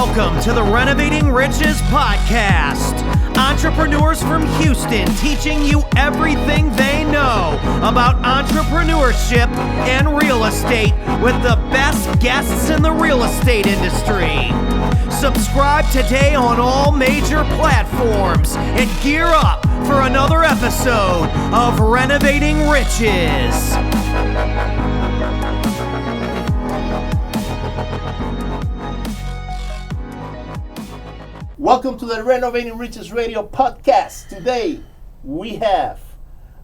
Welcome to the Renovating Riches podcast. Entrepreneurs from Houston teaching you everything they know about entrepreneurship and real estate with the best guests in the real estate industry. Subscribe today on all major platforms and gear up for another episode of Renovating Riches. Welcome to the Renovating Riches Radio podcast. Today, we have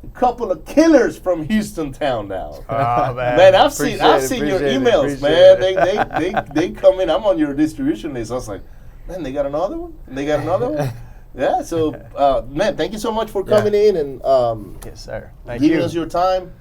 a couple of killers from Houston town now. Oh, man, I've seen your emails, man. They come in. I'm on your distribution list. I was like, man, they got another one? Yeah, so, man, thank you so much for coming in and yes, sir. giving us your time.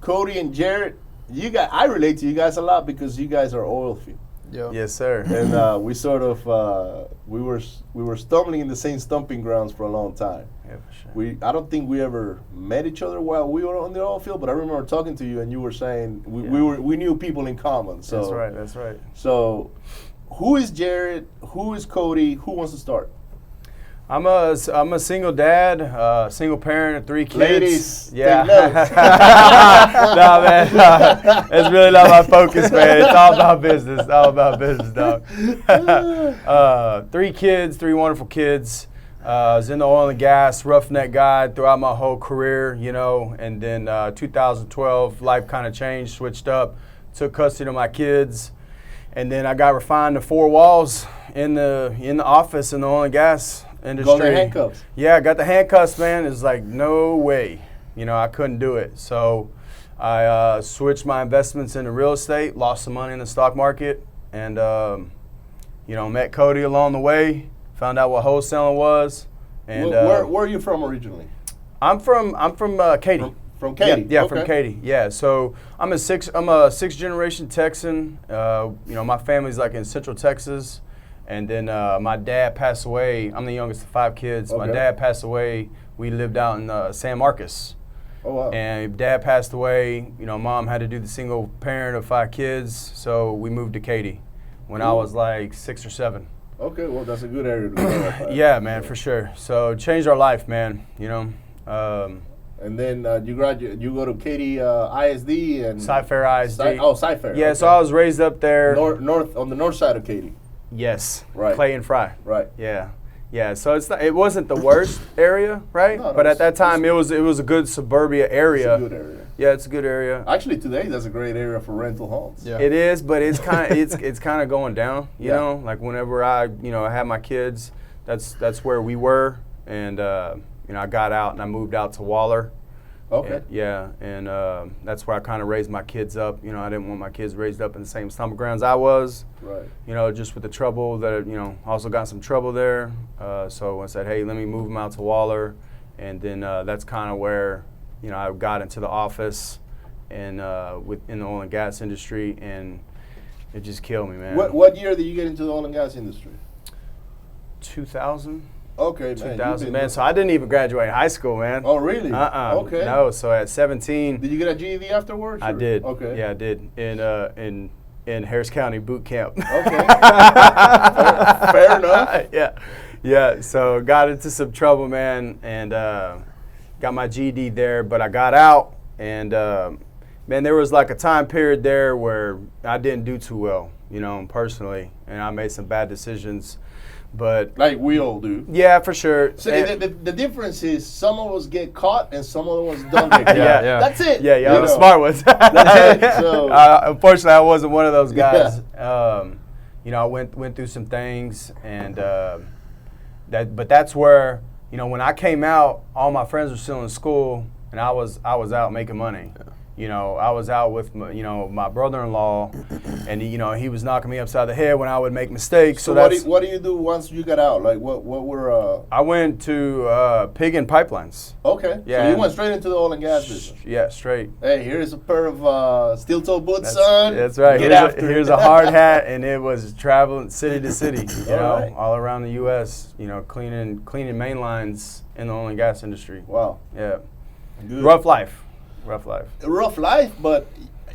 Cody and Jared, I relate to you guys a lot because you guys are oil field. Yep. Yes, sir. And we sort of we were stumbling in the same stomping grounds for a long time. Yeah, for sure. I don't think we ever met each other while we were on the oil field, but I remember talking to you and you were saying we knew people in common. So That's right. So, who is Jared? Who is Cody? Who wants to start? I'm a single dad, single parent of 3 kids. Ladies, yeah. take notes. No, man, that's really not my focus, man. It's all about business. Dog. 3 kids, 3 wonderful kids. I was in the oil and gas, roughneck guy throughout my whole career, you know. And then 2012, life kind of changed, switched up, took custody of my kids, and then I got refined to 4 walls in the office in the oil and gas industry. Got the handcuffs. Yeah, I got the handcuffs, man. It's like, no way. You know, I couldn't do it. So I switched my investments into real estate, lost some money in the stock market, and, met Cody along the way, found out what wholesaling was. And where are you from originally? I'm from Katy. From Katy? Yeah, okay. From Katy. Yeah, so I'm a 6th generation Texan. My family's like in Central Texas. And then my dad passed away. I'm the youngest of 5 kids. Okay. My dad passed away. We lived out in San Marcos. Oh, wow. And dad passed away. Mom had to do the single parent of 5 kids. So we moved to Katy when I was like 6 or 7. Okay, well, that's a good area to go. Yeah, man, for sure. So changed our life, man, And then you go to Katy ISD and Cy-Fair ISD. Cy-Fair. Yeah, okay. so I was raised up there. North on the north side of Katy. Yes. Right. Clay and Fry. Right. Yeah. Yeah. So it wasn't the worst area, right? No, but at that time, it was a good suburbia area. It's a good area. Yeah, it's a good area. Actually, today that's a great area for rental homes. Yeah. It is, but it's kind of it's kind of going down. You know, like whenever I had my kids, that's where we were, and I got out and I moved out to Waller. Okay. And that's where I kind of raised my kids up. I didn't want my kids raised up in the same stomping grounds I was. Right. Just with the trouble that, also got some trouble there. So I said, hey, let me move them out to Waller. And then that's kind of where, I got into the office and in the oil and gas industry, and it just killed me, man. What year did you get into the oil and gas industry? 2000. Okay, 2000, man. So I didn't even graduate high school, man. Oh, really? Okay. No, so at 17. Did you get a GED afterwards? I did. Okay. Yeah, I did. In Harris County boot camp. Okay. Fair enough. Yeah. So got into some trouble, man, and got my GED there, but I got out, and man, there was like a time period there where I didn't do too well, personally, and I made some bad decisions. But like we all do. Yeah, for sure. So the difference is some of us get caught and some of us don't get caught. Yeah. That's it. Yeah, the smart ones. That's it. So, unfortunately, I wasn't one of those guys. I went through some things, and but that's where when I came out, all my friends were still in school, and I was out making money. I was out with my brother-in-law, and he was knocking me upside the head when I would make mistakes. So what do you do once you got out? Like what were? I went to pig and pipelines. Okay. Yeah. So you went straight into the oil and gas business. Yeah, straight. Hey, here's a pair of steel-toe boots, son. That's right. Here's a hard hat, and it was traveling city to city, all around the U.S. Cleaning main lines in the oil and gas industry. Wow. Yeah. Good. Rough life, but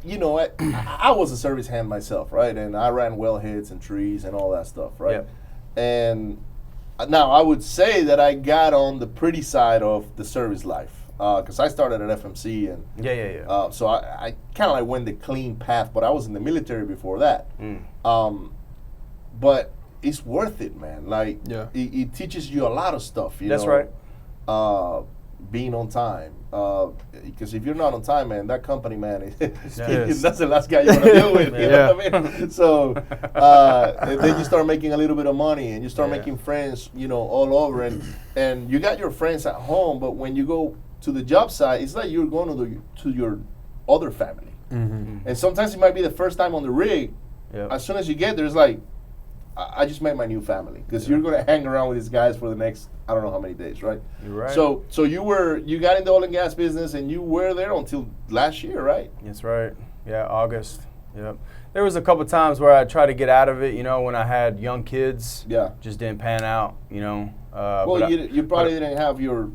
you know, I was a service hand myself, right? And I ran wellheads and trees and all that stuff, right? Yep. And now I would say that I got on the pretty side of the service life because I started at FMC and so I kind of like went the clean path, but I was in the military before that. But it's worth it, man. Like it teaches you a lot of stuff. You That's know? right. Being on time, because if you're not on time, man, that company, man, that's the last guy you want to deal with. You know what I mean? So then you start making a little bit of money, and you start making friends, you know, all over, and you got your friends at home. But when you go to the job site, it's like you're going to your other family, and sometimes it might be the first time on the rig. As soon as you get there, it's like, I just met my new family, because you're going to hang around with these guys for the next, I don't know how many days, right? You're right. So you got in the oil and gas business, and you were there until last year, right? That's right. Yeah, August. Yep. There was a couple times where I tried to get out of it, you know, when I had young kids. Yeah. Just didn't pan out, you know. Well, you probably didn't have your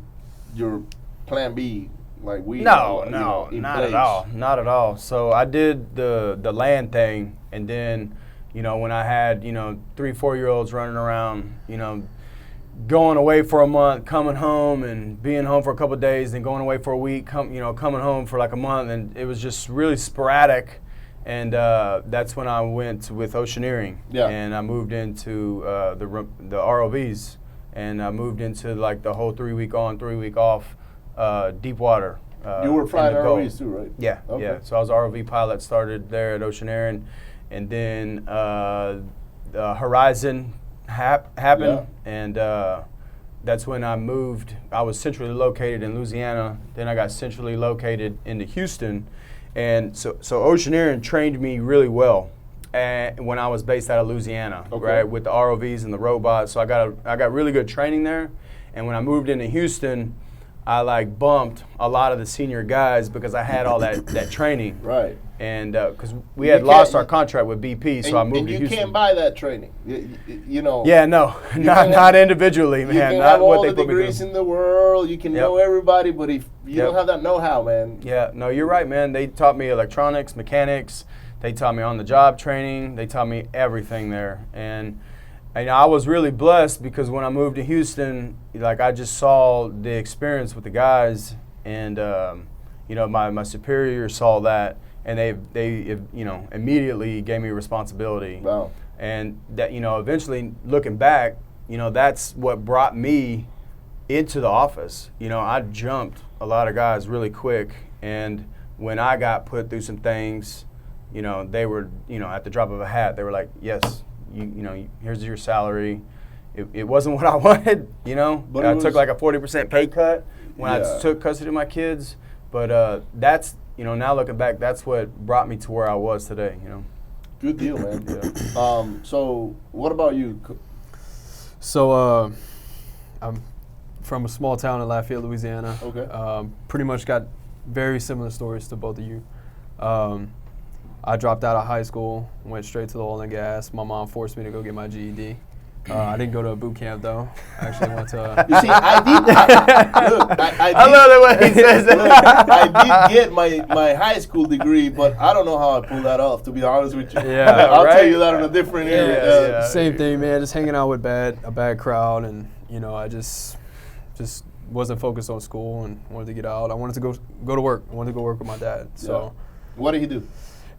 plan B like we. No, not at all. Not at all. So I did the land thing, and then, you know, when I had, you know, 3-4-year-olds running around, you know, going away for a month, coming home and being home for a couple of days, then going away for a week, coming home for like a month, and it was just really sporadic. And that's when I went with oceaneering, and I moved into the ROVs, and I moved into like the whole 3-week on, 3-week off, deep water. You were flying ROVs too, right? Yeah, yeah. So I was an ROV pilot, started there at oceaneering. And then Horizon happened, and that's when I moved. I was centrally located in Louisiana. Then I got centrally located into Houston, and so oceaneering trained me really well. And when I was based out of Louisiana, right, with the ROVs and the robots, so I got really good training there. And when I moved into Houston, I like bumped a lot of the senior guys because I had all that training. Right. And because we had lost our contract with BP, so I moved to Houston. And you can't buy that training, you know. Yeah, no, not individually, man. You can not have what all they the put me degrees through. in the world. You can know everybody, but if you don't have that know-how, man. Yeah, no, you're right, man. They taught me electronics, mechanics. They taught me on-the-job training. They taught me everything there. And I was really blessed because when I moved to Houston, like I just saw the experience with the guys, and you know, my superiors saw that, and they you know, immediately gave me responsibility. Wow. And that, you know, eventually looking back, you know, that's what brought me into the office. You know, I jumped a lot of guys really quick, and when I got put through some things, you know, they were, you know, at the drop of a hat, they were like, yes. You know, here's your salary. It wasn't what I wanted, you know. But I took like a 40% pay cut when I took custody of my kids. But that's, you know, now looking back, that's what brought me to where I was today, you know. Good deal, man. So what about you? So I'm from a small town in Lafayette, Louisiana. Okay. Pretty much got very similar stories to both of you. I dropped out of high school, went straight to the oil and gas. My mom forced me to go get my GED. I didn't go to a boot camp though. I actually went to. You see, I love the way he says that. I did get my high school degree, but I don't know how I pulled that off. To be honest with you, I'll tell you that on a different area. Same thing, man. Just hanging out with a bad crowd, and you know, I just wasn't focused on school and wanted to get out. I wanted to go to work. I wanted to go work with my dad. So, what did he do?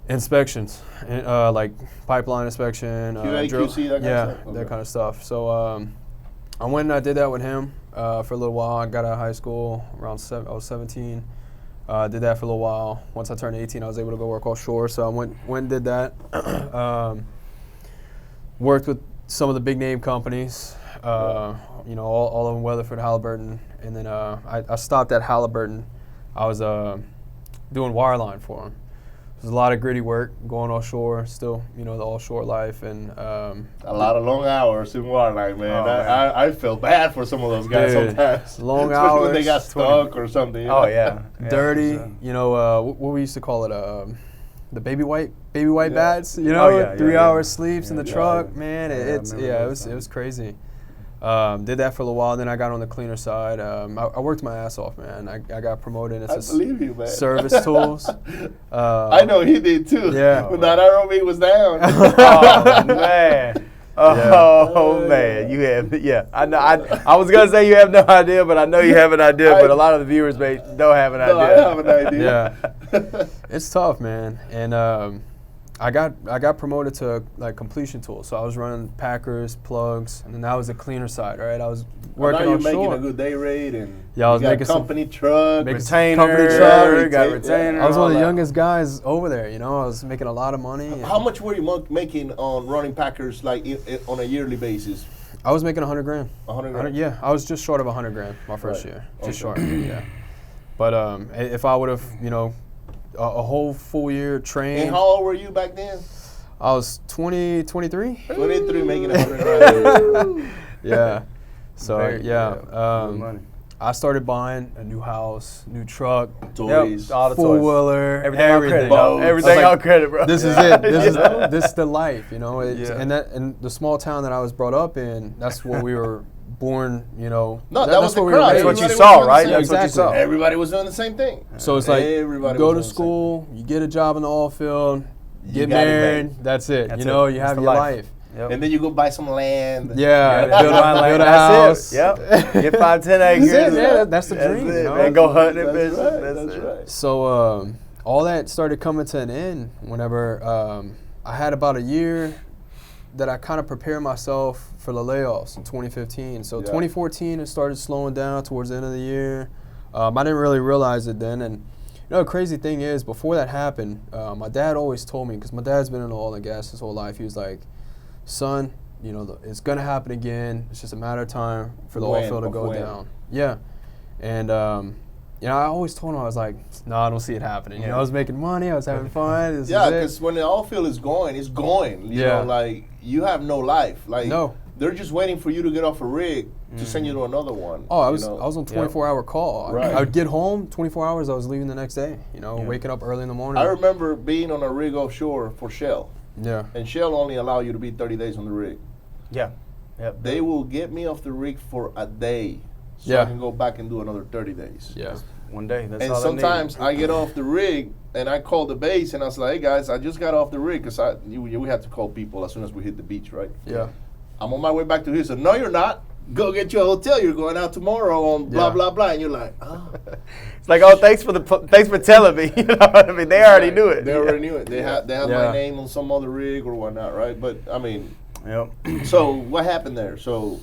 Inspections, like pipeline inspection, QA, QC, that kind of stuff? That kind of stuff. So I went and I did that with him for a little while. I got out of high school around I was 17. Did that for a little while. Once I turned 18, I was able to go work offshore. So I went and did that. Worked with some of the big name companies, you know, all of them, Weatherford, Halliburton. And then I stopped at Halliburton. I was doing wireline for them. There's a lot of gritty work going offshore, still, you know, the offshore life, and a lot of long hours in wireline, man. I feel bad for some of those guys sometimes. Long hours when they got stuck or something. You know? Oh yeah, dirty. You know, what we used to call it, the baby white bats. You know, 3 hours sleeps in the truck. Man, it was crazy. Did that for a little while. Then I got on the cleaner side. I worked my ass off, man. I got promoted into believe you, man. service tools. I know he did too. Yeah. When that ROV was down. Oh man. Oh man, you have I know. I was gonna say you have no idea, but I know you have an idea. But a lot of the viewers don't have an idea. I have an idea. Yeah, it's tough, man. And I got promoted to like completion tools. So I was running packers, plugs, and then that was the cleaner side, right? I was working now on you're making shore. a good day rate, and I was you got making company truck, Retainer, company truck, got retainer. I was one of the all youngest guys over there. You know, I was making a lot of money. How much were you making on running packers like on a yearly basis? I was making $100 grand. 100 grand? Yeah, I was just short of $100 grand my first year. Just short, yeah. But if I would have, you know, a whole full year trained. And how old were you back then? I was 23. 23, making 100 grand. Yeah. So good money. I started buying a new house, new truck, Toys. All the four toys. wheeler, Everything on credit. Boats. Everything like, on credit, bro. This is it. This is the life, you know. Yeah. And the small town that I was brought up in, that's where we were born, you know. No, that was that's the where we were crowd. raised. That's what you Everybody saw, was right? doing That's the what you same saw. thing. Everybody was doing the same thing. So it's like Everybody go was to doing the same school, you get a job in the oil field, get got it married. made. That's it. That's you know, it. you That's have the your life. life. Yep. And then you go buy some land. Yeah, Yeah, build a that's house. it. Yep. Get 5-10 acres. That's it. Yeah, that's the dream. it, You know? man. Go hunting That's business. right, That's that's it. right. So all that started coming to an end whenever I had about a year that I kind of prepared myself for the layoffs in 2015. So 2014 it started slowing down towards the end of the year. I didn't really realize it then. And you know, the crazy thing is, before that happened, my dad always told me, because my dad's been in oil and gas his whole life, he was like, son, you know, it's going to happen again. It's just a matter of time for the oil field to go down. Yeah. And, you know, I always told him, I was like, no, I don't see it happening. You know, I was making money. I was having fun. This Yeah, is it. because when the oil field is going, it's going. You Yeah. know, like, you have no life. Like, No. they're just waiting for you to get off a rig to send you to another one. Oh, I you was know? on 24-hour call. Right. I would get home, 24 hours, I was leaving the next day. You know, waking up early in the morning. I remember being on a rig offshore for Shell. Yeah. And Shell only allow you to be 30 days on the rig. Yeah. Yep. They will get me off the rig for a day so I Yeah. can go back and do another 30 days. Yeah. One day. That's And all sometimes I get off the rig and I call the base and I was like, hey guys, I just got off the rig because we have to call people as soon as we hit the beach, right? Yeah. I'm on my way back to here. So no, you're not. Go get you a hotel. You're going out tomorrow on blah, Yeah. blah, blah. And you're like, oh. It's like, oh, thanks for telling me. You know what I mean? They already knew it. They already knew it. They have Yeah. my name on some other rig or whatnot, right? But I mean, Yep. so what happened there? So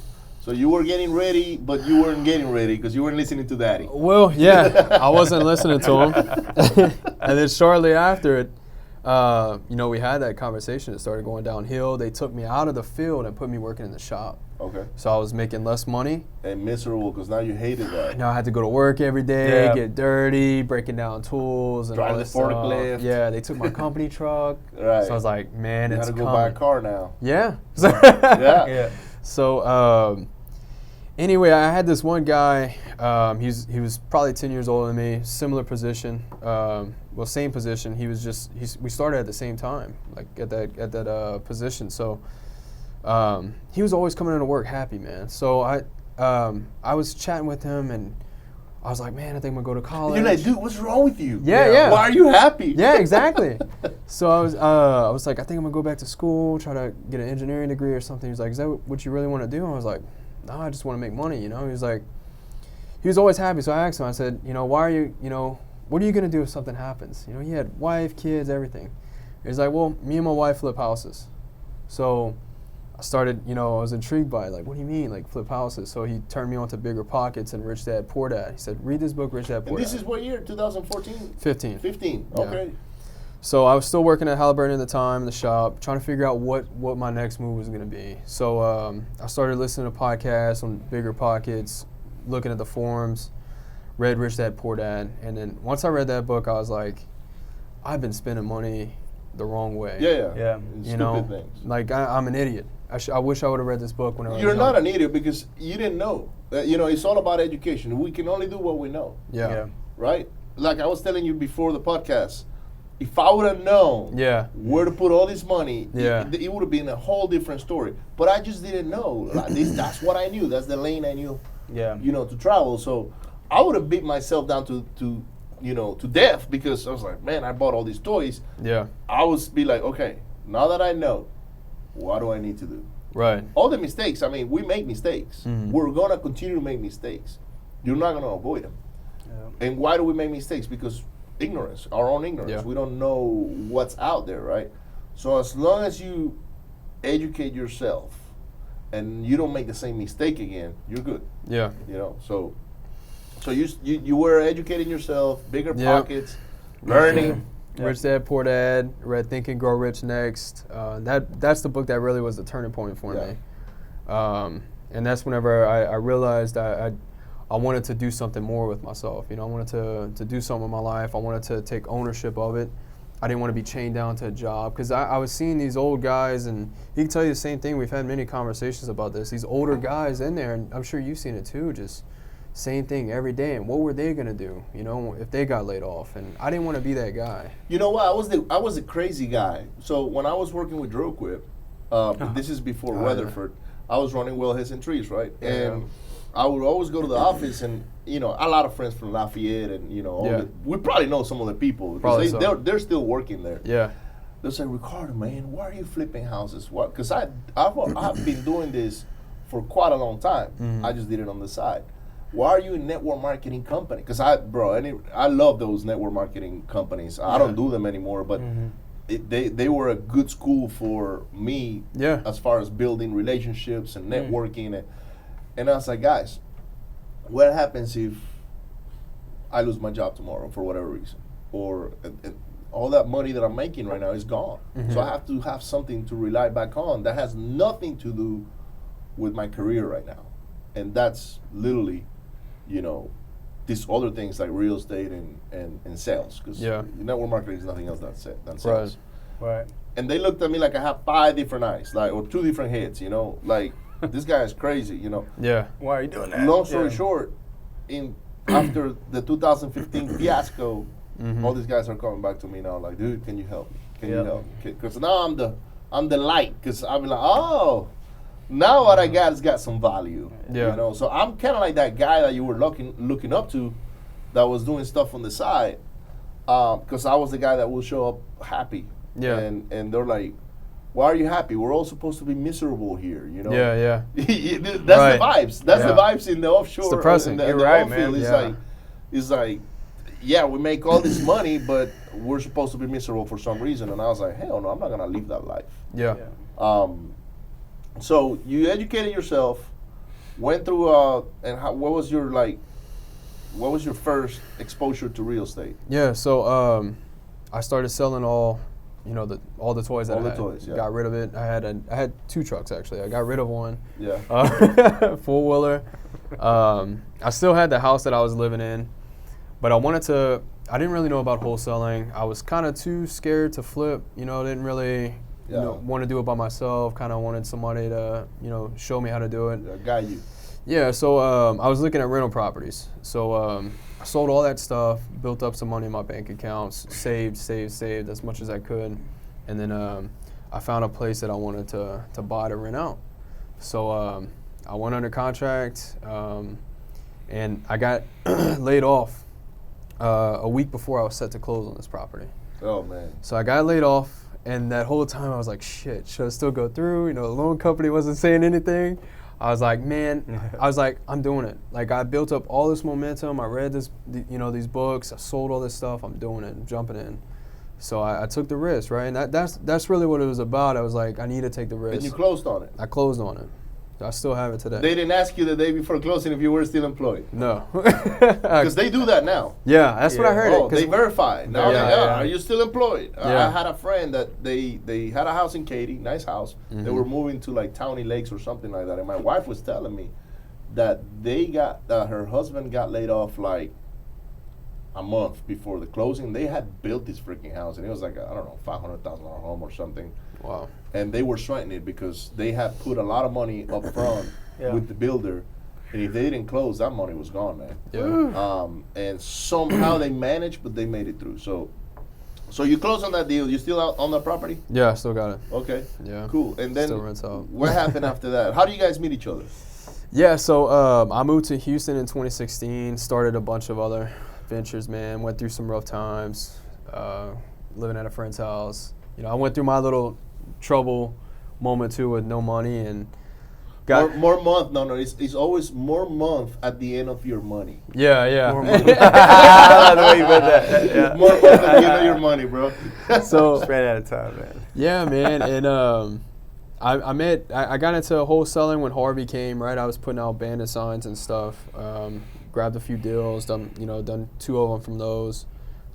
you were getting ready, but you weren't getting ready because you weren't listening to Daddy. Well, yeah, I wasn't listening to him. And then shortly after it, you know, we had that conversation. It started going downhill. They took me out of the field and put me working in the shop. Okay. So I was making less money. And miserable because now you hated that. Now I had to go to work every day, Yeah. get dirty, breaking down tools and Drive all the that stuff. forklift. Yeah, they took my company truck. Right. So I was like, man, You it's got to go coming. buy a car now. Yeah. Yeah. Yeah. So anyway, I had this one guy. He was probably 10 years older than me, similar position. Well, same position. We started at the same time, like at that position. So he was always coming into work happy, man. So I was chatting with him and I was like, man, I think I'm gonna go to college. You're like, dude, what's wrong with you? Yeah. Why are you happy? Yeah, exactly. So I was like, I think I'm gonna go back to school, try to get an engineering degree or something. He was like, is that what you really want to do? And I was like, no, I just want to make money, you know. He was always happy. So I asked him, I said, you know, why are you, you know, what are you gonna do if something happens? You know, he had wife, kids, everything. He's like, well, me and my wife flip houses. So I started, you know, I was intrigued by it. Like, what do you mean, like flip houses? So he turned me on to Bigger Pockets and Rich Dad Poor Dad. He said, read this book, Rich Dad Poor And this Dad. is what year? 2014? 15. 15. Yeah. Okay. So I was still working at Halliburton at the time in the shop, trying to figure out what my next move was going to be. So I started listening to podcasts on Bigger Pockets, looking at the forums, read Rich Dad Poor Dad, and then once I read that book, I was like, I've been spending money the wrong way. Yeah. You Stupid know, things. like I'm an idiot. I wish I would have read this book when I was You're young. not an idiot because you didn't know. You know, it's all about education. We can only do what we know, Yeah. right? Like I was telling you before the podcast, if I would have known Yeah. where to put all this money, Yeah. it would have been a whole different story. But I just didn't know. Like, that's what I knew. That's the lane I knew, to travel. So I would have beat myself down to death because I was like, man, I bought all these toys. Yeah. I would be like, okay, now that I know, what do I need to do? Right. All the mistakes, I mean, we make mistakes. We're going to continue to make mistakes. You're not going to avoid them. Yeah. And why do we make mistakes? Because ignorance, our own ignorance. Yeah. We don't know what's out there, right? So as long as you educate yourself and you don't make the same mistake again, you're good. Yeah. So you were educating yourself, bigger pockets, learning. Rich Dad, Poor Dad, read Think and Grow Rich next. That's the book that really was the turning point for me. And that's whenever I realized I wanted to do something more with myself. I wanted to do something with my life. I wanted to take ownership of it. I didn't want to be chained down to a job because I was seeing these old guys, and he can tell you the same thing. We've had many conversations about this. These older guys in there, and I'm sure you've seen it too, just same thing every day. And what were they gonna do, if they got laid off? And I didn't want to be that guy. You know what? I was a crazy guy. So when I was working with Drillquip, this is before Weatherford, I was running Wellheads and Trees, right? Yeah. And I would always go to the office, and a lot of friends from Lafayette, and we probably know some of the people because they're still working there. Yeah. They'll say, Ricardo, man, why are you flipping houses? What? Because I've been doing this for quite a long time. Mm-hmm. I just did it on the side. Why are you a network marketing company? Because I love those network marketing companies. I don't do them anymore, but they were a good school for me as far as building relationships and networking. And I was like, guys, what happens if I lose my job tomorrow for whatever reason? Or all that money that I'm making right now is gone. Mm-hmm. So I have to have something to rely back on that has nothing to do with my career right now. And that's literally, these other things like real estate and sales. Because network marketing is nothing else than sales. Right. And they looked at me like I had 5 different eyes, or 2 different heads, like this guy is crazy, Yeah. Why are you doing that? Long story short, after the 2015 fiasco, all these guys are coming back to me now, like, dude, can you help me? Can you help me? Because now I'm the light. Because I'm like, oh, now what I got has got some value. Yeah. So I'm kind of like that guy that you were looking up to, that was doing stuff on the side, because I was the guy that will show up happy. Yeah. And they're like, why are you happy? We're all supposed to be miserable here, Yeah. That's the vibes. That's the vibes in the offshore. It's depressing. You're right, man. It's like, yeah, we make all this money, but we're supposed to be miserable for some reason. And I was like, hell no, I'm not gonna live that life. Yeah. So you educated yourself, went through, what was your first exposure to real estate? Yeah. So I started selling all the toys that I had. Toys, yeah. Got rid of it. I had 2 trucks actually. I got rid of one. Yeah. 4-wheeler. I still had the house that I was living in, but I didn't really know about wholesaling. I was kind of too scared to flip. Didn't really want to do it by myself. Kind of wanted somebody to show me how to do it. Guide you. Yeah. So I was looking at rental properties. So I sold all that stuff, built up some money in my bank accounts, saved as much as I could, and then I found a place that I wanted to buy to rent out. So I went under contract, and I got laid off a week before I was set to close on this property. Oh, man. So I got laid off, and that whole time I was like, shit, should I still go through? The loan company wasn't saying anything. I was like, man, I'm doing it. Like, I built up all this momentum. I read these books. I sold all this stuff. I'm doing it. I'm jumping in. So I took the risk, right? And that's really what it was about. I was like, I need to take the risk. And you closed on it? I closed on it. I still have it today. They didn't ask you the day before closing if you were still employed? No. Because they do that now. Yeah, that's what I heard. Oh, they verify. Now are you still employed? Yeah. I had a friend that they had a house in Katy, nice house. Mm-hmm. They were moving to like Townie Lakes or something like that. And my wife was telling me that her husband got laid off like a month before the closing. They had built this freaking house, and it was like $500,000 home or something. Wow. And they were sweating it because they had put a lot of money up front with the builder, and if they didn't close, that money was gone, man. Yeah. And somehow they managed, but they made it through. So So you close on that deal. You still out on the property? Yeah, I still got it. Okay. Yeah. Cool. And then Still rents out. what happened after that? How do you guys meet each other? Yeah, so I moved to Houston in 2016, started a bunch of other ventures, man, went through some rough times, living at a friend's house. You know, I went through my little trouble moment too with no money and got more month. No, it's always more month at the end of your money. Yeah. More money. I love the way you put that. Yeah. More month at the end of your money, bro. So Just ran out of time, man. yeah, man, and I got into wholesaling when Harvey came, right? I was putting out bandit signs and stuff. Grabbed a few deals, done 2 of them from those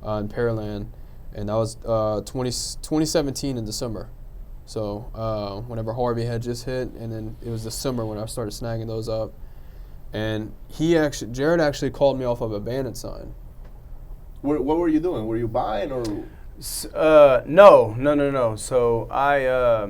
in Pearland, and that was 2017 in December. So whenever Harvey had just hit, and then it was December when I started snagging those up. And Jared actually called me off of a bandit sign. What were you doing? Were you buying or? No. So I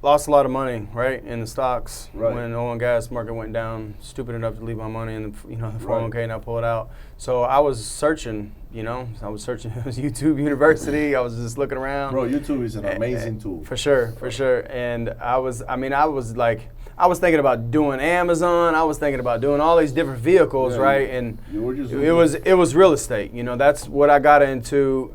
lost a lot of money, right, in the stocks when the oil and gas market went down. Stupid enough to leave my money in the 401k and I pulled it out. So I was searching, It was YouTube University. I was just looking around. Bro, YouTube is an amazing tool. For sure. And I was thinking about doing Amazon. I was thinking about doing all these different vehicles, right? And it was real estate. That's what I got into.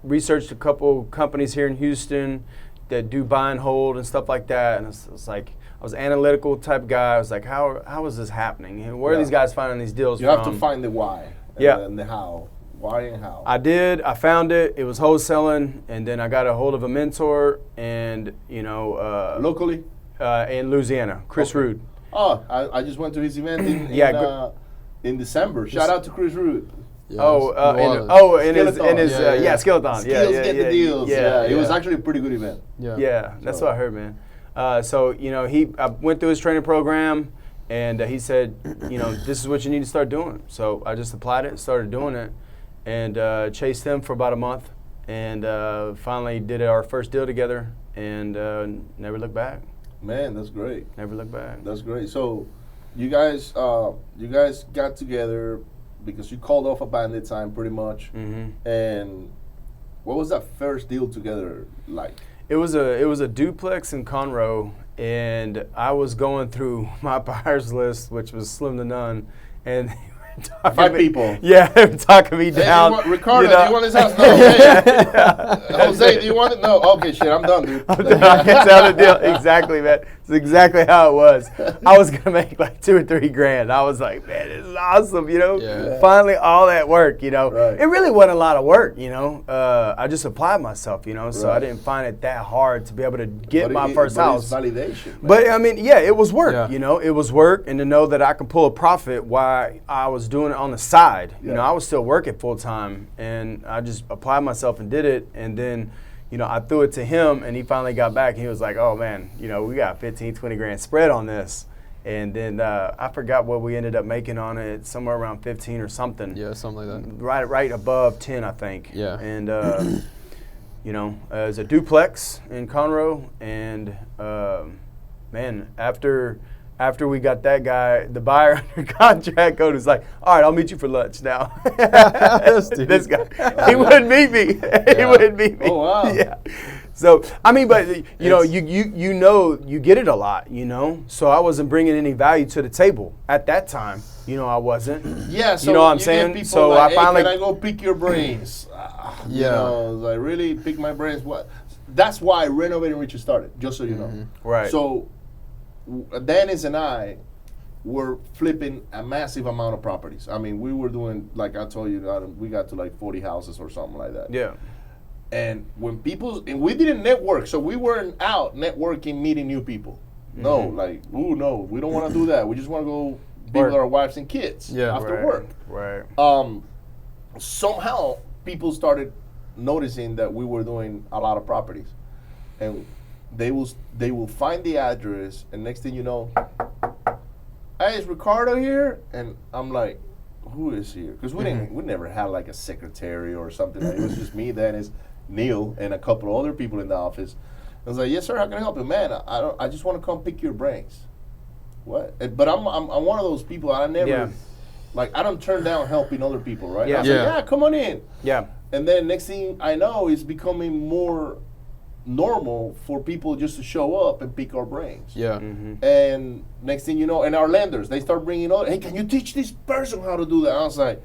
Researched a couple companies here in Houston that do buy and hold and stuff like that. And it's like, I was an analytical type guy. I was like, how is this happening? Where are these guys finding these deals from? You have to find the why and the how. Why and how. I did. I found it. It was wholesaling. And then I got a hold of a mentor and, locally? In Louisiana, Chris Rude. Oh, I just went to his event in December. Shout out to Chris Rude. Yeah, in his Skeleton. Skills get the deals. Yeah, it was actually a pretty good event. Yeah, that's what I heard, man. I went through his training program, and he said, this is what you need to start doing. So I just applied it, started doing it, and chased him for about a month, and finally did our first deal together, and never looked back. Man, that's great. Never looked back. That's great. So, you guys got together because you called off a bandit sign pretty much. Mm-hmm. And what was that first deal together like? It was a duplex in Conroe, and I was going through my buyers list, which was slim to none, and 5 people. Yeah, they were talking me down. Ricardo, do you want this house? No. Hey. Jose, do you want it? No. Okay, shit, I'm done, dude. I can't sell the deal. Exactly, man. It's exactly how it was. I was gonna make like $2 or $3 grand. I was like, man, this is awesome, Yeah. Finally, all that work, Right. It really wasn't a lot of work, I just applied myself, so I didn't find it that hard to be able to get my first house. It's validation. Man. But it was work. Yeah. It was work, and to know that I could pull a profit while I was doing it on the side. I was still working full time, and I just applied myself and did it, and then. I threw it to him, and he finally got back, and he was like, oh, man, we got 15, 20 grand spread on this. And then I forgot what we ended up making on it, somewhere around 15 or something. Yeah, something like that. Right above 10, I think. Yeah. And, it was a duplex in Conroe, and, man, after we got that guy, the buyer under contract, Cody was like, all right, I'll meet you for lunch now. This guy, he wouldn't meet me. He wouldn't meet me. Oh, wow. Yeah. So, but, you get it a lot, So I wasn't bringing any value to the table at that time. I wasn't. Yeah, so you know what I'm saying? So like, I finally. Can I go pick your brains? Yeah. Really pick my brains. What? That's why Renovating Riches started, just so you know. Right. So, Dennis and I were flipping a massive amount of properties. I mean, we were doing, like I told you, we got to like 40 houses or something like that. Yeah. And when we didn't network, so we weren't out networking, meeting new people. Mm-hmm. No, we don't want to do that. We just want to go be with our wives and kids after work. Right. Somehow, people started noticing that we were doing a lot of properties. And they will find the address, and next thing you know, hey, is Ricardo here? And I'm like, who is here? Because we never had like a secretary or something. It was just me, Dennis, Neil, and a couple of other people in the office. I was like, yes, sir. How can I help you, man? I just want to come pick your brains. What? But I'm one of those people. I never I don't turn down helping other people, right? Yeah. I was like, come on in. Yeah. And then next thing I know, it's becoming more normal for people just to show up and pick our brains. Yeah. And next thing you know, and our lenders, they start bringing on, hey, can you teach this person how to do that? I was like,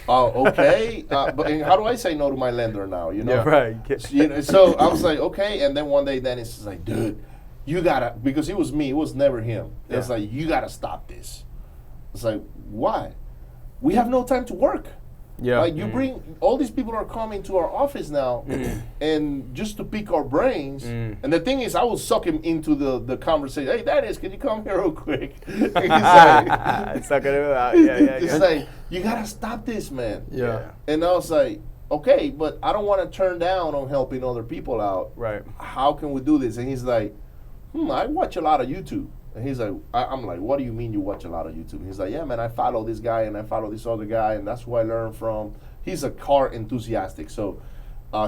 oh, okay. But and how do I say no to my lender now? You know, Yeah, right. So I was like, okay. And then one day, Dennis is like, dude, you gotta, because it was me, it was never him. It was like, you gotta stop this. It's like, why? We have no time to work. Yeah. Like you bring, all these people are coming to our office now and just to pick our brains. And the thing is, I will suck him into the conversation. Hey, Dennis, can you come here real quick? He's like, suck it out. Yeah. it's like, you gotta stop this, man. Yeah. And I was like, okay, but I don't want to turn down on helping other people out. Right. How can we do this? And he's like, I watch a lot of YouTube. And he's like, I'm like, what do you mean you watch a lot of YouTube? And he's like, yeah, man, I follow this guy and I follow this other guy, and that's who I learn from. He's a car enthusiastic, so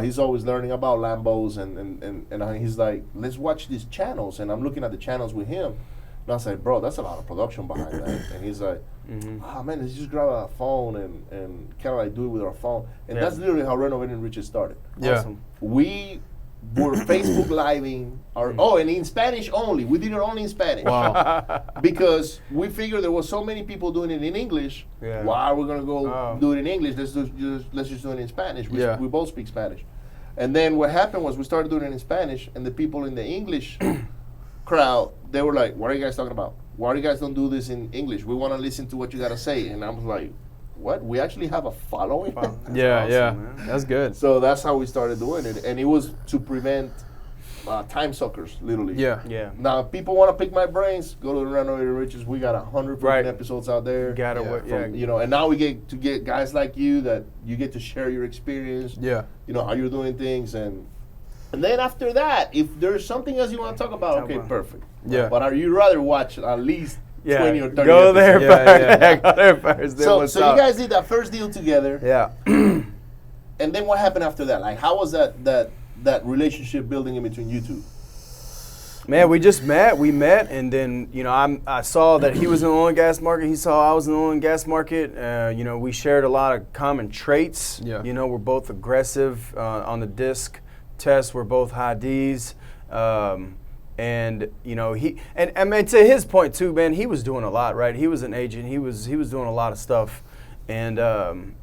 he's always learning about Lambos, and he's like, let's watch these channels. And I'm looking at the channels with him, and I was like, bro, that's a lot of production behind that. And he's like, man, let's just grab a phone and kind of like do it with our phone. And that's literally how Renovating Riches started. Yeah. Awesome. We were Facebook living and in Spanish only. We did it only in Spanish. Wow. Because we figured there was so many people doing it in English. Yeah. Why are we gonna go do it in English? Let's just do it in Spanish. We both speak Spanish. And then what happened was we started doing it in Spanish, and the people in the English crowd, they were like, what are you guys talking about? Why do you guys don't do this in English? We want to listen to what you gotta say. And I was like, what? We actually have a following? Yeah, man. that's good. So that's how we started doing it. And it was to prevent time suckers, literally. Yeah. Now, if people want to pick my brains, go to the Renovating Riches. We got 100 episodes out there. And now we get to get guys like you that you get to share your experience. Yeah. You know, how you're doing things. And then after that, if there's something else you want to talk about, okay, perfect. Yeah. But are you rather watch at least 20 or 30 Go there episodes? first. Go there first. So you guys did that first deal together. Yeah. And then what happened after that? Like, how was that relationship building in between you two? Man, we just met. We met, and then I saw that he was in the oil and gas market. He saw I was in the oil and gas market. We shared a lot of common traits. Yeah. We're both aggressive on the disc test. We're both high Ds. And he and I mean, to his point too, man, he was doing a lot, right? He was an agent. He was doing a lot of stuff, and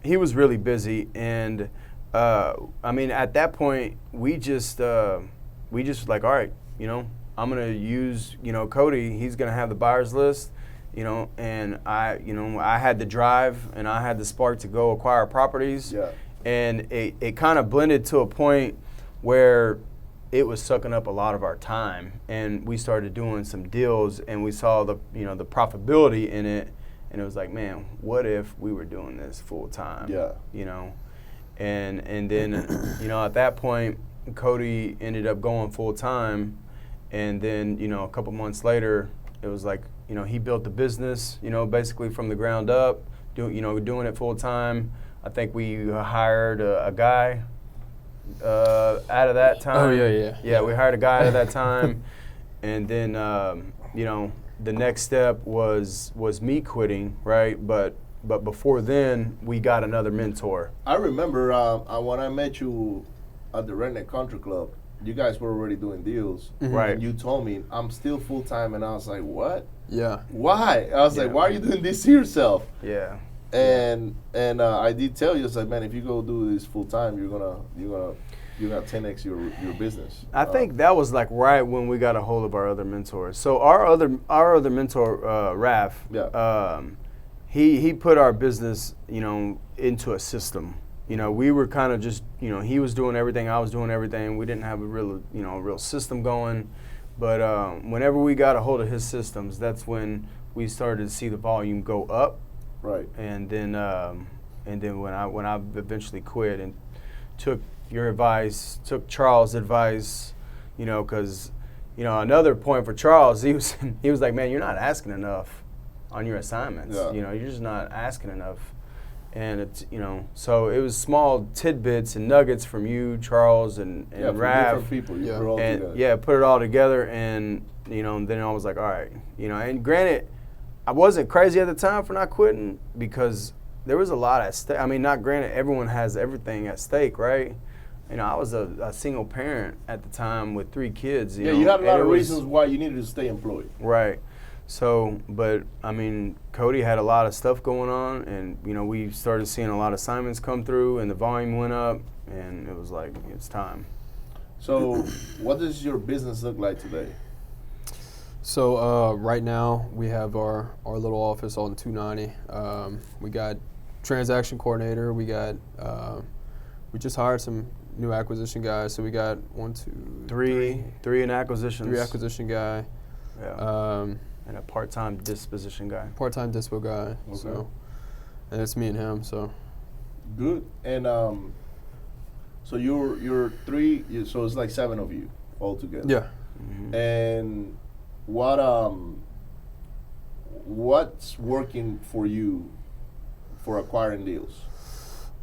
he was really busy. And I mean, at that point, we just like, all right, I'm gonna use Cody. He's gonna have the buyers list, and I had the drive and I had the spark to go acquire properties. Yeah. And it kind of blended to a point where it was sucking up a lot of our time, and we started doing some deals, and we saw the profitability in it, and it was like, man, what if we were doing this full time? Yeah. And then at that point, Cody ended up going full time, and then a couple months later, it was like he built the business basically from the ground up, doing it full time. I think we hired a guy. Out of that time. Oh, yeah. Yeah, we hired a guy out of that time. And then, the next step was me quitting, right? But before then, we got another mentor. I remember when I met you at the Redneck Country Club, you guys were already doing deals. Right. And you told me, I'm still full-time, and I was like, what? Yeah. Why? I was like, why are you doing this to yourself? Yeah. And I did tell you, it's like, man, if you go do this full-time, you're gonna 10x your business. I think that was like right when we got a hold of our other mentors. So our other mentor, Raph, he put our business, into a system. We were kind of just, he was doing everything, I was doing everything. We didn't have a real system going. But whenever we got a hold of his systems, that's when we started to see the volume go up. Right. And then when I eventually quit and took your advice, took Charles' advice, because another point for Charles, he was like, man, you're not asking enough on your assignments. Yeah. You're just not asking enough. And it's so it was small tidbits and nuggets from you, Charles, and Raph. Different people. You put it all together. Yeah, put it all together, and then I was like, all right, and granted, I wasn't crazy at the time for not quitting because there was a lot at stake. I mean, not granted, everyone has everything at stake, right? You know, I was a single parent at the time with 3 kids. You know, you had a lot of reasons why you needed to stay employed. Right. So, but I mean, Cody had a lot of stuff going on, and you know, we started seeing a lot of assignments come through, and the volume went up, and it was like, it's time. So, what does your business look like today? So right now we have our little office on 290. We got transaction coordinator. We got we just hired some new acquisition guys. So we got 1, 2, 3 in acquisitions. 3 acquisition guy. Yeah. And a part-time disposition guy. Part-time dispo guy. Okay. So, and it's me and him. So good. And so you're 3. So it's like 7 of you all together. Yeah. Mm-hmm. And what's working for you for acquiring deals?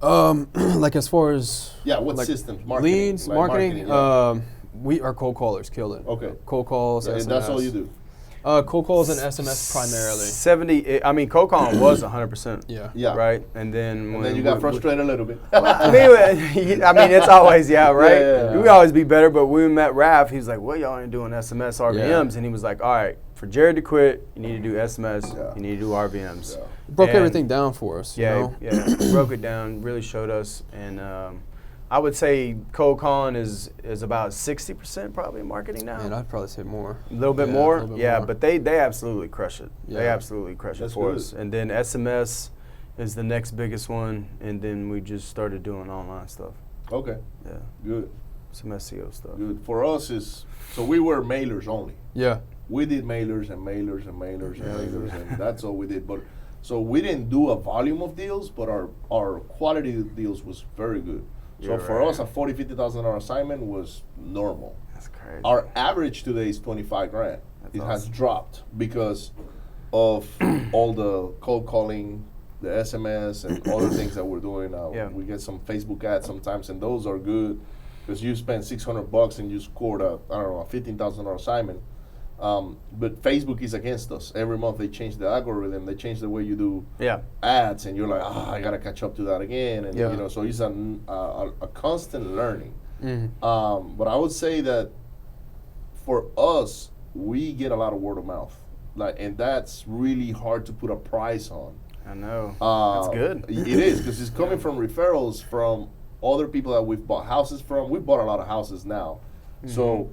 Like as far as what like systems, marketing, leads, like marketing. yeah. We are cold callers, kill it. Okay. Cold calls, SMS. And that's all you do. Cold calls and SMS primarily. 70. I mean, cold calling was 100%. Yeah. Right. And then you got frustrated a little bit. I mean, it's always right. Yeah. We always be better. But when we met Raph, he was like, "Well, y'all ain't doing SMS RVMs," and he was like, "All right, for Jared to quit, you need to do SMS. You need to do RVMs." Yeah. Broke everything down for us. Yeah. You know? Yeah. Broke it down. Really showed us. And I would say cold calling is about 60% probably marketing now. And I'd probably say more. A little bit more? Yeah, but they absolutely crush it. Yeah. They absolutely crush it for us. And then SMS is the next biggest one, and then we just started doing online stuff. Okay. Yeah. Good. Some SEO stuff. Good. For us so we were mailers only. Yeah. We did mailers and mailers and mailers and mailers, and that's all we did. But so we didn't do a volume of deals, but our quality of deals was very good. So for us, a $40,000-$50,000 assignment was normal. That's crazy. Our average today is $25,000. It has dropped because of all the cold calling, the SMS, and other things that we're doing. We get some Facebook ads sometimes, and those are good because you spend $600 and you scored a $15,000 assignment. But Facebook is against us. Every month they change the algorithm, they change the way you do ads, and you're like, I gotta catch up to that again, and you know, so it's a constant learning. Mm-hmm. But I would say that for us, we get a lot of word of mouth, and that's really hard to put a price on. I know. That's good. It is because it's coming from referrals from other people that we've bought houses from. We've bought a lot of houses now, so.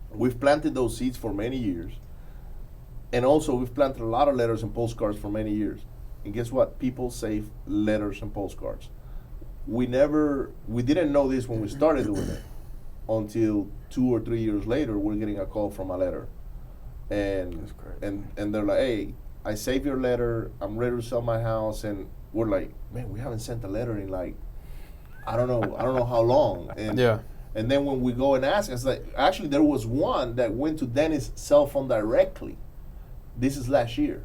We've planted those seeds for many years. And also, we've planted a lot of letters and postcards for many years. And guess what? People save letters and postcards. We didn't know this when we started doing it until 2 or 3 years later, we're getting a call from a letter. And they're like, hey, I saved your letter. I'm ready to sell my house. And we're like, man, we haven't sent a letter in like, I don't know how long. And And then when we go and ask, it's like, actually there was one that went to Dennis' cell phone directly. This is last year.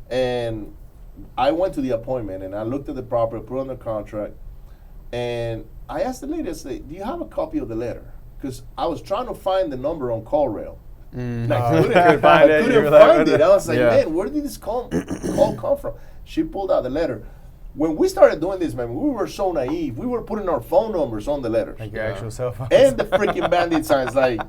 And I went to the appointment and I looked at the property, put on the contract, and I asked the lady, I said, do you have a copy of the letter? Because I was trying to find the number on CallRail. And I couldn't find it. I was like, man, where did this call come from? She pulled out the letter. When we started doing this, man, we were so naive. We were putting our phone numbers on the letters. Like your actual cell phone. And the freaking bandit signs. Like,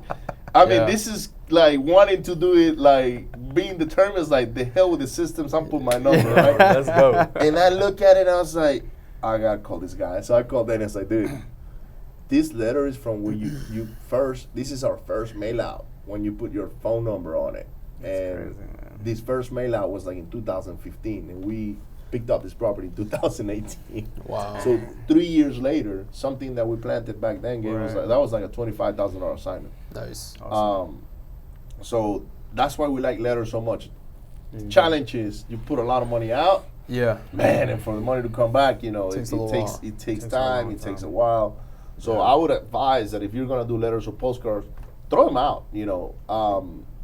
I mean, this is like wanting to do it, like being determined, is like, the hell with the systems, I'm putting my number, right? Let's go. And I look at it and I was like, I got to call this guy. So I called Dennis. I dude, this letter is from when you first, this is our first mail out when you put your phone number on it. That's and crazy, man. This first mail out was like in 2015. And we picked up this property in 2018. Wow. So 3 years later, something that we planted back then gave us that was like a $25,000 assignment. Nice. Awesome. So that's why we like letters so much. Challenge is you put a lot of money out. Yeah. Man, and for the money to come back, you know, it takes time, it takes a while. So I would advise that if you're gonna do letters or postcards, throw them out, you know.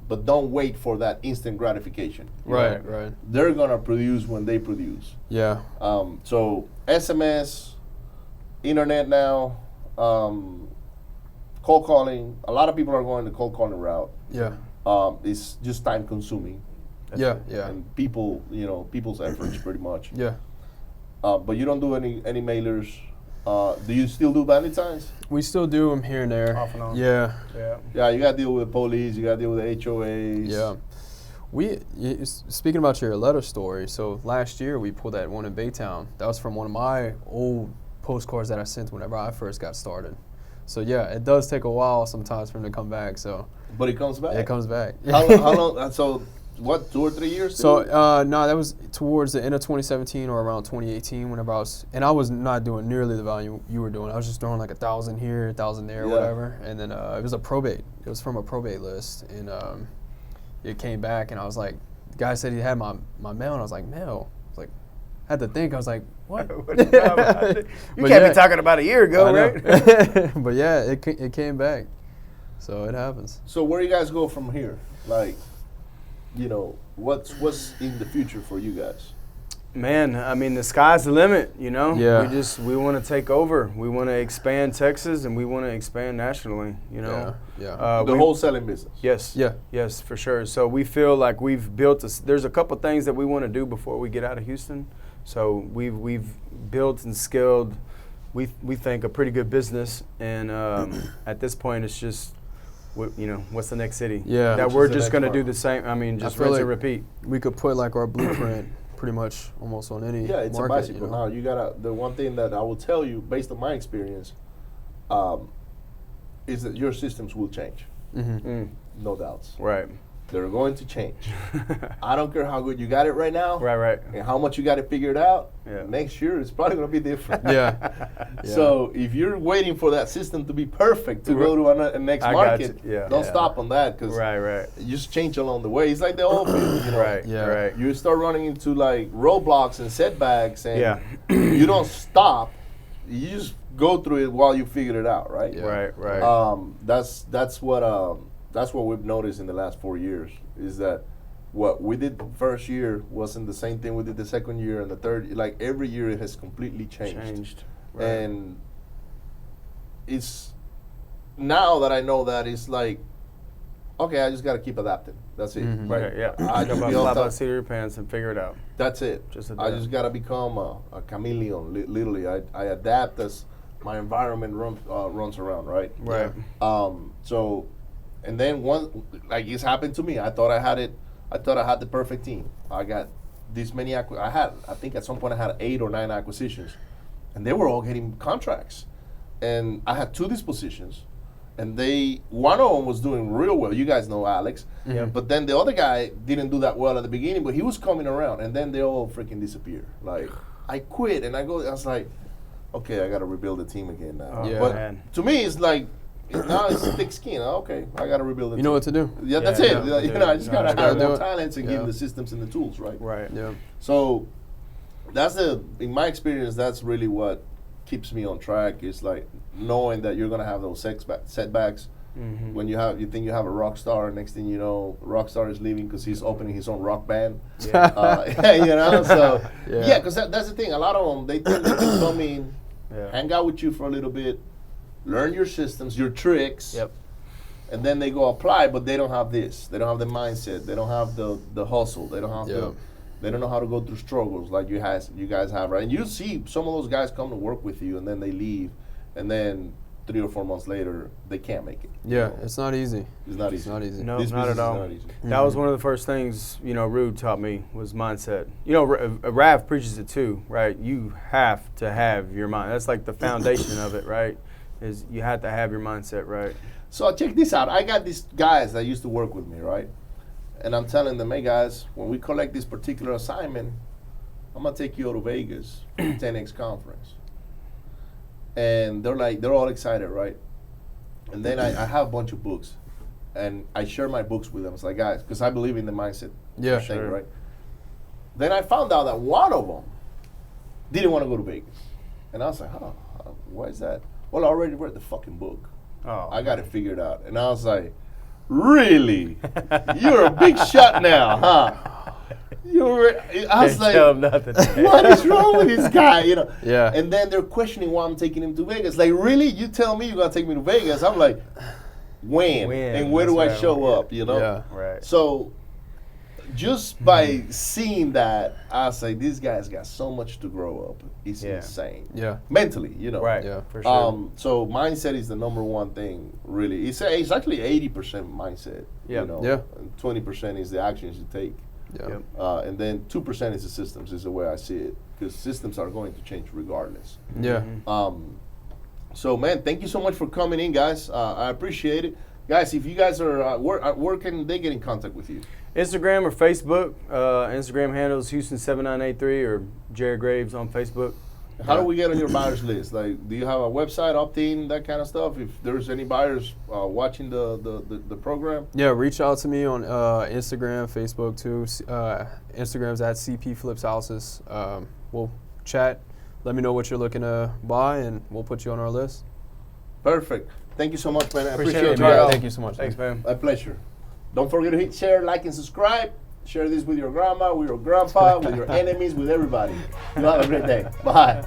But don't wait for that instant gratification. Right. They're gonna produce when they produce. Yeah. So SMS, internet now, cold calling. A lot of people are going the cold calling route. Yeah. It's just time consuming. Yeah. And people, you know, people's efforts pretty much. Yeah. But you don't do any mailers. Do you still do Valentine's? We still do them here and there. Off and on. Yeah. Yeah, you got to deal with police. You got to deal with the HOAs. Yeah. Speaking about your letter story, so last year we pulled that one in Baytown. That was from one of my old postcards that I sent whenever I first got started. So yeah, it does take a while sometimes for him to come back. So. But it comes back. It comes back. How long? So what? 2 or 3 years? So no, that was towards the end of 2017 or around 2018. Whenever I was not doing nearly the volume you were doing. I was just doing like 1,000 here, 1,000 there, whatever. And then it was a probate. It was from a probate list, and it came back, and I was like, the guy said he had my mail, and I was like, mail. I was like, I had to think. I was like, what? You can't be talking about a year ago, right? But yeah, it came back. So it happens. So where you guys go from here? Like, you know, what's in the future for you guys? Man, I mean, the sky's the limit, you know? Yeah. We want to take over. We want to expand Texas, and we want to expand nationally, you know? Yeah. The wholesaling business. Yes. Yeah. Yes, for sure. So we feel like we've built there's a couple things that we want to do before we get out of Houston. So we've built and scaled, we think, a pretty good business. And at this point, it's just, what's the next city? Yeah. That we're just going to do the same. I mean, just rinse and repeat. We could put like our blueprint pretty much almost on any it's market, a bicycle. Now you gotta. The one thing that I will tell you, based on my experience, is that your systems will change. No doubts. Right. They're going to change. I don't care how good you got it right now. Right. And how much you got it figured out. Yeah. Next year it's probably going to be different. Yeah. So if you're waiting for that system to be perfect to go to a next market, don't stop on that, because you just change along the way. It's like the oil field, you know. Right. You start running into like roadblocks and setbacks, and you don't stop. You just go through it while you figure it out, right? Yeah. Right. That's what we've noticed in the last 4 years, is that what we did the first year wasn't the same thing we did the second year and the third. Like every year it has completely changed. Right. And it's now that I know that, it's like, okay, I just got to keep adapting. That's it. Right? Okay, yeah. I just be on by the top. seat of your pants and figure it out. That's it. I just got to become a chameleon. Literally, I adapt as my environment runs around. Right. Right. So. And then it's happened to me. I thought I had it. I thought I had the perfect team. I got this many. I think at some point I had 8 or 9 acquisitions, and they were all getting contracts. And I had 2 dispositions, and one of them was doing real well. You guys know Alex. Yeah. But then the other guy didn't do that well at the beginning, but he was coming around, and then they all freaking disappear. Like, I quit, and I was like, okay, I got to rebuild the team again now. Man. To me, it's like, now it's thick skin. Okay, I got to rebuild it. You know what to do. Yeah, that's it. I just got to have more it. talents and give the systems and the tools, right? Right. Yeah. So in my experience, that's really what keeps me on track, is like knowing that you're going to have those setbacks. When you think you have a rock star, next thing you know, rock star is leaving because he's opening his own rock band. Yeah. So because that's the thing. A lot of them, they think they can come in, hang out with you for a little bit, learn your systems, your tricks, and then they go apply, but they don't have this. They don't have the mindset. They don't have the hustle. They don't have they don't know how to go through struggles like you guys have, right? And you see some of those guys come to work with you, and then they leave, and then 3 or 4 months later, they can't make it. Yeah, it's not easy. It's not easy. It's not easy. No, This not at business is all. not easy. That was one of the first things, Rude taught me, was mindset. Rav preaches it too, right? You have to have your mind. That's like the foundation of it, right? Is you have to have your mindset right. So check this out. I got these guys that used to work with me, right? And I'm telling them, hey guys, when we collect this particular assignment, I'm gonna take you to Vegas, 10X conference. And they're all excited, right? And then I have a bunch of books, and I share my books with them. It's like, guys, because I believe in the mindset thing, right? Then I found out that one of them didn't want to go to Vegas. And I was like, why is that? Well, I already read the fucking book. Oh, I got it figured out. And I was like, really? You're a big shot now, huh? I was like, tell him nothing. what is wrong with this guy? Yeah. And then they're questioning why I'm taking him to Vegas. Like, really? You tell me you're going to take me to Vegas? I'm like, when? And where do I show up, Yeah. Right. So just by seeing that, I was like, this guy's got so much to grow up. It's insane. Yeah. Mentally, you know. Right. Yeah. For sure. So mindset is the number one thing, really. It's actually 80% mindset. Yeah. You know, Yeah. And 20% is the actions you take. Yeah. Yep. And then 2% is the systems, is the way I see it. Because systems are going to change regardless. Yeah. So, man, thank you so much for coming in, guys. I appreciate it. Guys, if you guys are where can they get in contact with you? Instagram or Facebook. Instagram handles Houston7983 or Jared Graves on Facebook. How do we get on your buyers list? Like, do you have a website, opt-in, that kind of stuff? If there's any buyers watching the program? Yeah, reach out to me on Instagram, Facebook too. Instagram's at CP Flips Houses. We'll chat. Let me know what you're looking to buy, and we'll put you on our list. Perfect. Thank you so much, man. I Appreciate appreciate it, it. man. Thank you so much. Thanks, man. My pleasure. Don't forget to hit share, like, and subscribe. Share this with your grandma, with your grandpa, with your enemies, with everybody. You have a great day. Bye.